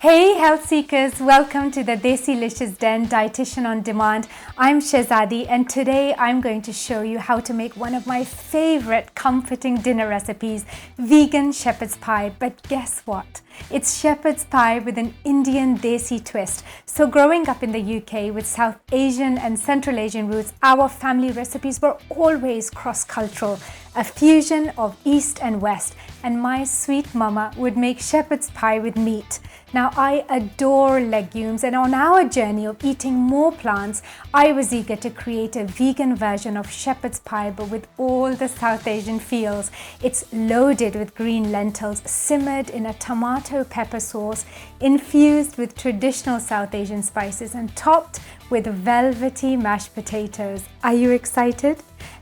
Hey health seekers, welcome to the Desi Licious Den Dietitian on Demand. I'm Shahzadi and today I'm going to show you how to make one of my favorite comforting dinner recipes, vegan shepherd's pie. But guess what? It's shepherd's pie with an Indian Desi twist. So growing up in the UK with South Asian and Central Asian roots, our family recipes were always cross-cultural, a fusion of East and West, and my sweet mama would make shepherd's pie with meat. Now I adore legumes, and on our journey of eating more plants, I was eager to create a vegan version of shepherd's pie but with all the South Asian feels. It's loaded with green lentils, simmered in a tomato pepper sauce, infused with traditional South Asian spices and topped with velvety mashed potatoes. Are you excited?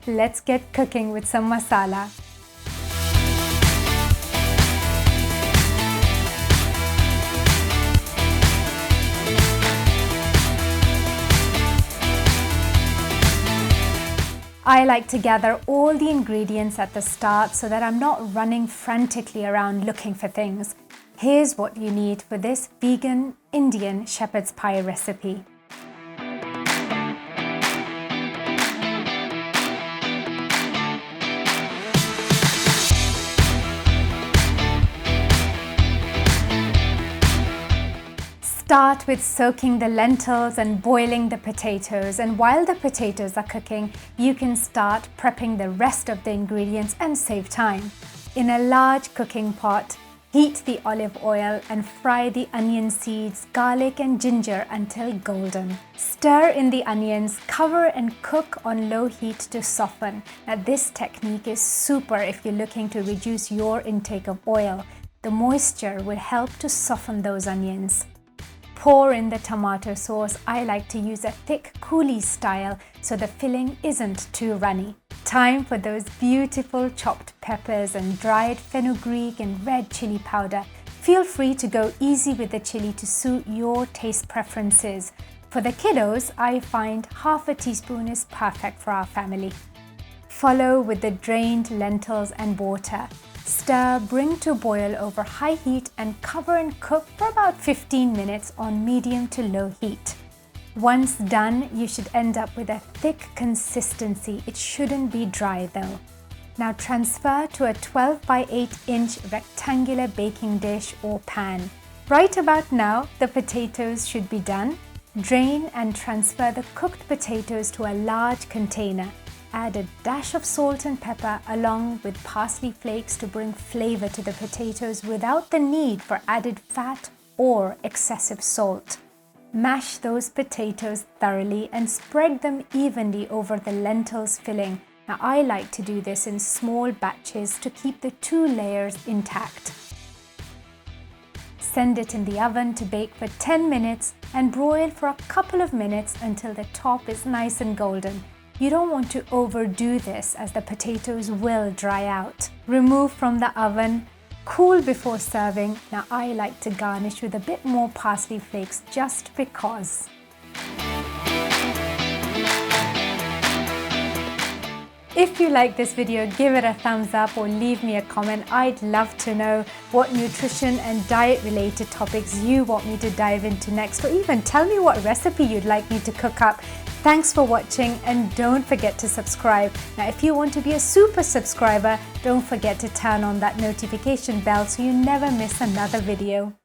Let's get cooking with some masala. I like to gather all the ingredients at the start so that I'm not running frantically around looking for things. Here's what you need for this vegan Indian shepherd's pie recipe. Start with soaking the lentils and boiling the potatoes, and while the potatoes are cooking, you can start prepping the rest of the ingredients and save time. In a large cooking pot, heat the olive oil and fry the onion seeds, garlic and ginger until golden. Stir in the onions, cover and cook on low heat to soften. Now this technique is super if you're looking to reduce your intake of oil. The moisture will help to soften those onions. Pour in the tomato sauce. I like to use a thick coulis style so the filling isn't too runny. Time for those beautiful chopped peppers and dried fenugreek and red chili powder. Feel free to go easy with the chili to suit your taste preferences. For the kiddos, I find half a teaspoon is perfect for our family. Follow with the drained lentils and water. Stir, bring to boil over high heat and cover and cook for about 15 minutes on medium to low heat. Once done, you should end up with a thick consistency. It shouldn't be dry though. Now transfer to a 12 by 8 inch rectangular baking dish or pan. Right about now, the potatoes should be done. Drain and transfer the cooked potatoes to a large container. Add a dash of salt and pepper along with parsley flakes to bring flavor to the potatoes without the need for added fat or excessive salt. Mash those potatoes thoroughly and spread them evenly over the lentils filling. Now I like to do this in small batches to keep the two layers intact. Send it in the oven to bake for 10 minutes and broil for a couple of minutes until the top is nice and golden. You don't want to overdo this as the potatoes will dry out. Remove from the oven, cool before serving. Now I like to garnish with a bit more parsley flakes just because. If you like this video, give it a thumbs up or leave me a comment. I'd love to know what nutrition and diet related topics you want me to dive into next, or even tell me what recipe you'd like me to cook up. Thanks for watching and don't forget to subscribe. Now if you want to be a super subscriber, don't forget to turn on that notification bell so you never miss another video.